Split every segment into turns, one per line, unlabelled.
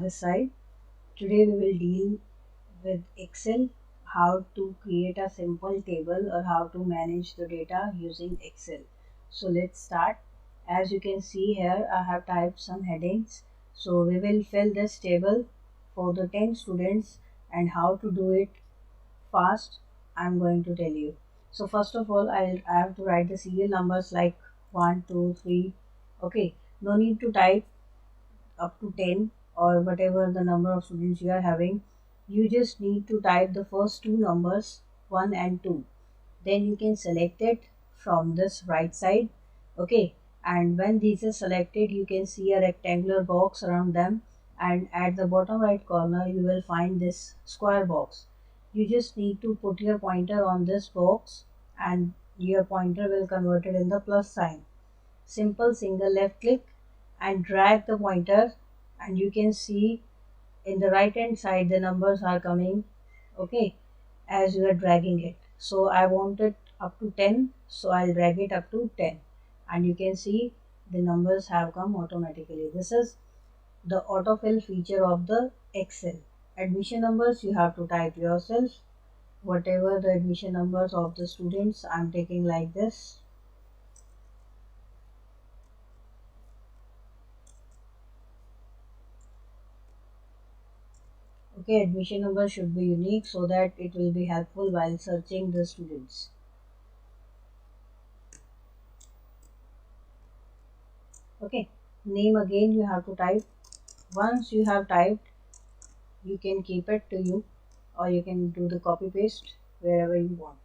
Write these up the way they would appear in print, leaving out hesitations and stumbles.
this side. Today we will deal with Excel, how to create a simple table or how to manage the data using Excel. So let's start. As you can see here, I have typed some headings. So we will fill this table for the 10 students, and how to do it fast I'm going to tell you. So first of all, I have to write the serial numbers like 1, 2, 3. Okay, no need to type up to 10 or whatever the number of students you are having. You just need to type the first two numbers 1 and 2. Then you can select it from this right side. Okay, and when these are selected, you can see a rectangular box around them, and at the bottom right corner you will find this square box. You just need to put your pointer on this box, and your pointer will convert it in the plus sign. Simple single left click and drag the pointer, and you can see in the right hand side the numbers are coming. Okay, as you are dragging it. So I want it up to 10, so I'll drag it up to 10, and you can see the numbers have come automatically. This is the autofill feature of the Excel. Admission numbers you have to type yourself, whatever the admission numbers of the students. I'm taking like this. Okay, admission number should be unique so that it will be helpful while searching the students. Okay, name again you have to type. Once you have typed, you can keep it to you, or you can do the copy paste wherever you want.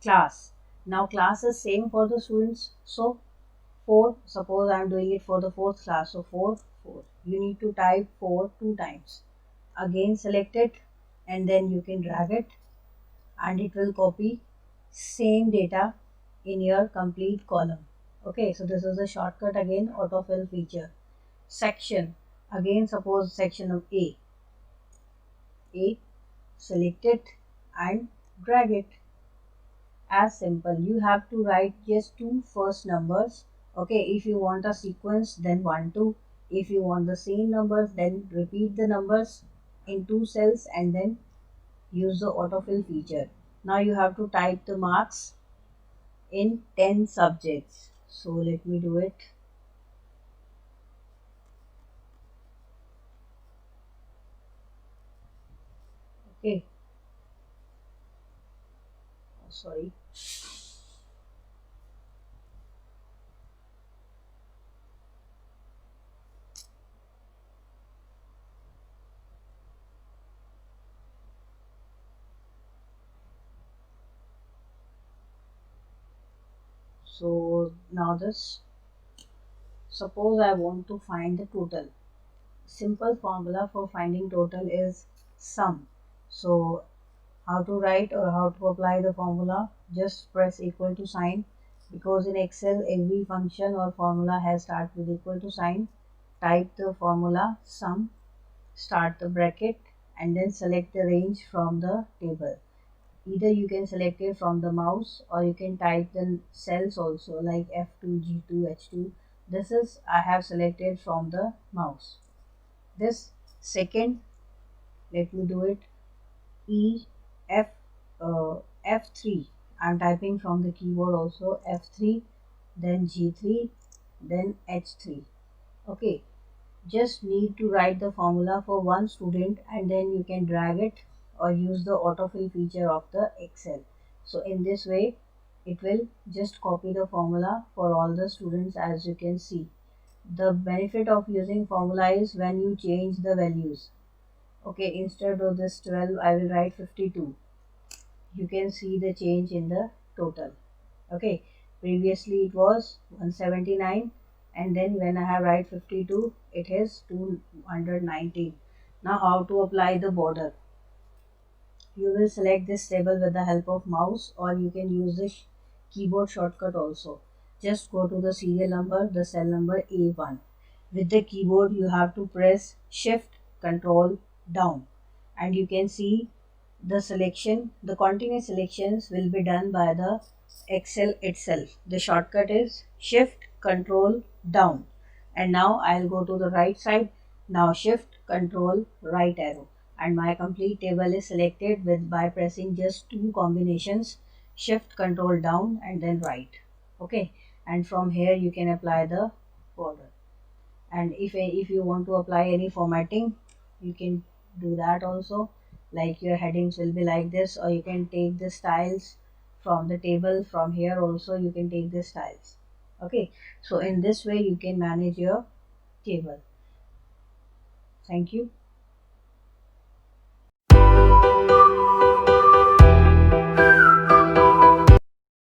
Class. Now class is same for the students. So 4, suppose I am doing it for the 4th class. So 4, 4. You need to type 4 two times. Again select it, and then you can drag it, and it will copy same data in your complete column. Okay, so this is a shortcut again, autofill feature. Section. Again, suppose section of A, select it and drag it. As simple. You have to write just two first numbers. Okay, if you want a sequence, then 1, 2. If you want the same numbers, then repeat the numbers in two cells and then use the autofill feature. Now you have to type the marks in 10 subjects. So let me do it. Okay, sorry. So now this, suppose I want to find the total. Simple formula for finding total is sum. So how to write or how to apply the formula? Just press equal to sign, because in Excel every function or formula has start with equal to sign. Type the formula sum, start the bracket, and then select the range from the table. Either you can select it from the mouse, or you can type the cells also, like F2, G2, H2. This is I have selected from the mouse. This second, let me do it, E F F3. I'm typing from the keyboard also, F3, then G3, then H3. Okay, just need to write the formula for one student, and then you can drag it or use the autofill feature of the Excel. So in this way it will just copy the formula for all the students. As you can see, the benefit of using formula is when you change the values. Okay, instead of this 12 I will write 52. You can see the change in the total. Okay, previously it was 179, and then when I have write 52 it is 219. Now how to apply the border? You will select this table with the help of mouse, or you can use the keyboard shortcut also. Just go to the serial number, the cell number A1. With the keyboard you have to press shift control down, and you can see the selection, the continuous selections will be done by the Excel itself. The shortcut is shift control down. And now I'll go to the right side. Now shift control right arrow, and my complete table is selected with by pressing just two combinations, shift control down and then right. Okay, and from here you can apply the border. And if you want to apply any formatting, you can do that also. Like your headings will be like this, or you can take the styles from the table. From here also you can take the styles. Okay, so in this way you can manage your table. Thank you.